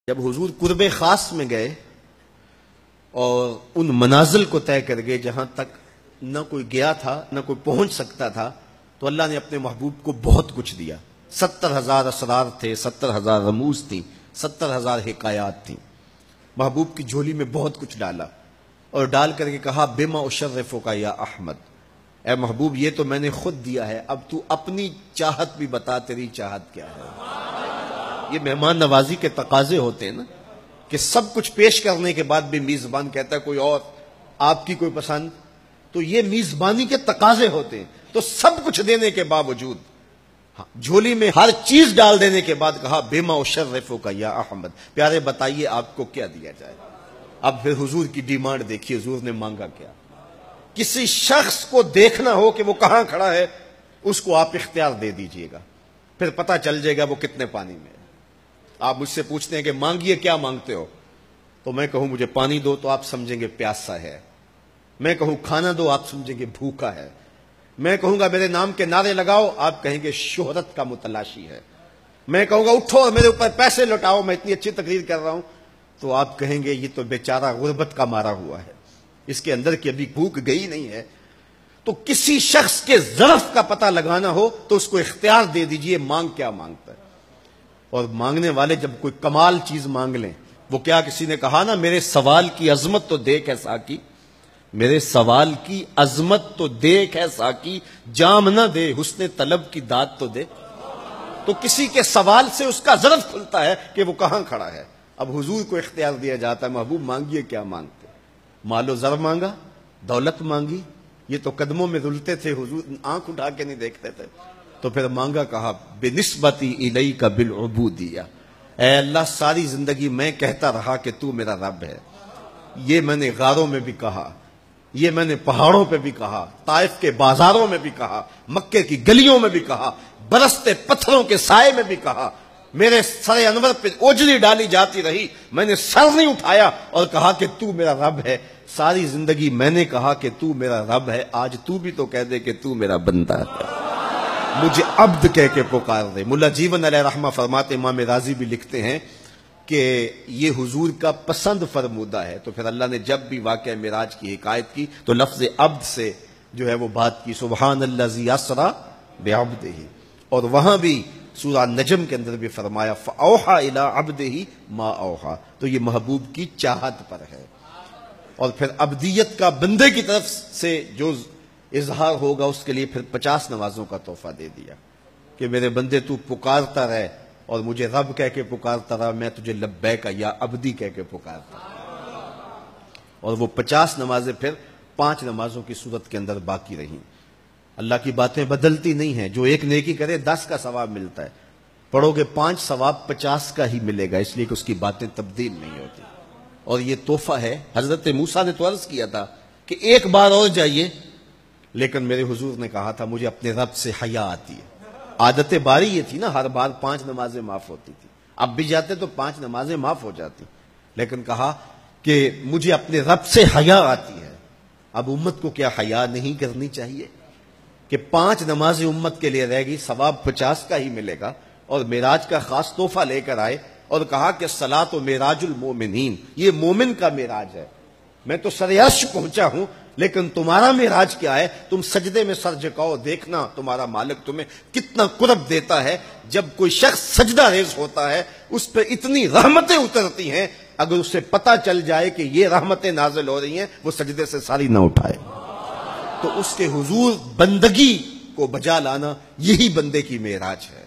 جب حضور قرب خاص میں گئے اور ان منازل کو طے کر گئے جہاں تک نہ کوئی گیا تھا نہ کوئی پہنچ سکتا تھا، تو اللہ نے اپنے محبوب کو بہت کچھ دیا۔ 70,000 اسرار تھے، 70,000 رموز تھیں، 70,000 حکایات تھیں۔ محبوب کی جھولی میں بہت کچھ ڈالا اور ڈال کر کے کہا بما اشرفک یا احمد، اے محبوب یہ تو میں نے خود دیا ہے، اب تو اپنی چاہت بھی بتا، تیری چاہت کیا ہے۔ یہ مہمان نوازی کے تقاضے ہوتے ہیں نا، کہ سب کچھ پیش کرنے کے بعد بھی میزبان کہتا ہے کوئی اور، آپ کی کوئی پسند، تو یہ میزبانی کے تقاضے ہوتے ہیں۔ تو سب کچھ دینے کے باوجود جھولی میں ہر چیز ڈال دینے کے بعد کہا بما اشرفک یا احمد، پیارے بتائیے آپ کو کیا دیا جائے۔ اب پھر حضور کی ڈیمانڈ دیکھیے، حضور نے مانگا کیا۔ کسی شخص کو دیکھنا ہو کہ وہ کہاں کھڑا ہے، اس کو آپ اختیار دے دیجئے گا، پھر پتہ چل جائے گا وہ کتنے پانی میں ہے۔ آپ مجھ سے پوچھتے ہیں کہ مانگیے، کیا مانگتے ہو؟ تو میں کہوں مجھے پانی دو تو آپ سمجھیں گے پیاسا ہے، میں کہوں کھانا دو آپ سمجھیں گے بھوکا ہے، میں کہوں گا میرے نام کے نعرے لگاؤ آپ کہیں گے شہرت کا متلاشی ہے، میں کہوں گا اٹھو اور میرے اوپر پیسے لوٹاؤ میں اتنی اچھی تقریر کر رہا ہوں، تو آپ کہیں گے یہ تو بیچارہ غربت کا مارا ہوا ہے، اس کے اندر کی ابھی بھوک گئی نہیں ہے۔ تو کسی شخص کے ظرف کا پتہ لگانا ہو تو اس کو اختیار دے دیجئے مانگ کیا مانگتا ہے۔ اور مانگنے والے جب کوئی کمال چیز مانگ لیں، وہ کیا کسی نے کہا نا میرے سوال کی عظمت تو دیکھ ہے ساقی، میرے سوال کی عظمت تو دیکھ ہے ساقی، جام نہ دے حسن طلب کی داد تو دے۔ تو کسی کے سوال سے اس کا ظرف کھلتا ہے کہ وہ کہاں کھڑا ہے۔ اب حضور کو اختیار دیا جاتا ہے محبوب مانگیے کیا مانگتے، مال و زر مانگا، دولت مانگی، یہ تو قدموں میں رلتے تھے حضور آنکھ اٹھا کے نہیں دیکھتے تھے، تو پھر مانگا کہا بنسبتی الیک بالعبودیہ، اے اللہ ساری زندگی میں کہتا رہا کہ تو میرا رب ہے، یہ میں نے غاروں میں بھی کہا، یہ میں نے پہاڑوں پہ بھی کہا، طائف کے بازاروں میں بھی کہا، مکے کی گلیوں میں بھی کہا، برستے پتھروں کے سائے میں بھی کہا، میرے سر انور پہ اوجری ڈالی جاتی رہی، میں نے سر نہیں اٹھایا اور کہا کہ تو میرا رب ہے۔ ساری زندگی میں نے کہا کہ تو میرا رب ہے، آج تو بھی تو کہہ دے کہ تو میرا بندہ ہے، مجھے عبد کہہ کے پکار دے۔ ملا جیون علیہ رحمہ فرماتے، امام راضی بھی لکھتے ہیں کہ یہ حضور کا پسند فرمودہ ہے۔ تو پھر اللہ نے جب بھی واقعہ معراج کی حکایت کی تو لفظ عبد سے جو ہے وہ بات کی، سبحان الذی اسری بعبدہ، اور وہاں بھی سورہ نجم کے اندر بھی فرمایا فاوحی الی عبدہ ما اوحی، تو یہ محبوب کی چاہت پر ہے۔ اور پھر عبدیت کا بندے کی طرف سے جو اظہار ہوگا اس کے لیے پھر 50 نمازوں کا تحفہ دے دیا کہ میرے بندے تو پکارتا رہے اور مجھے رب کہہ کے پکارتا رہا، میں تجھے لبیک یا عبدی کہہ کے پکارتا رہا۔ اور وہ 50 نمازیں پھر 5 نمازوں کی صورت کے اندر باقی رہیں۔ اللہ کی باتیں بدلتی نہیں ہیں، جو ایک نیکی کرے 10 کا ثواب ملتا ہے، پڑھو گے 5 ثواب 50 کا ہی ملے گا، اس لیے کہ اس کی باتیں تبدیل نہیں ہوتی۔ اور یہ تحفہ ہے۔ حضرت موسیٰ نے تو عرض کیا تھا کہ ایک بار اور جائیے، لیکن میرے حضور نے کہا تھا مجھے اپنے رب سے حیا آتی ہے۔ عادت باری یہ تھی نا، ہر بار 5 نمازیں معاف ہوتی تھی، اب بھی جاتے تو 5 نمازیں معاف ہو جاتی، لیکن کہا کہ مجھے اپنے رب سے حیا آتی ہے۔ اب امت کو کیا حیا نہیں کرنی چاہیے کہ 5 نمازیں امت کے لیے رہ گی، ثواب 50 کا ہی ملے گا، اور معراج کا خاص تحفہ لے کر آئے اور کہا کہ الصلاۃ معراج المومنین، یہ مومن کا معراج ہے، میں تو سر عرش پہنچا ہوں لیکن تمہارا معراج کیا ہے، تم سجدے میں سر جھکاؤ، دیکھنا تمہارا مالک تمہیں کتنا قرب دیتا ہے۔ جب کوئی شخص سجدہ ریز ہوتا ہے اس پہ اتنی رحمتیں اترتی ہیں، اگر اسے پتہ چل جائے کہ یہ رحمتیں نازل ہو رہی ہیں وہ سجدے سے ساری نہ اٹھائے۔ تو اس کے حضور بندگی کو بجا لانا یہی بندے کی معراج ہے۔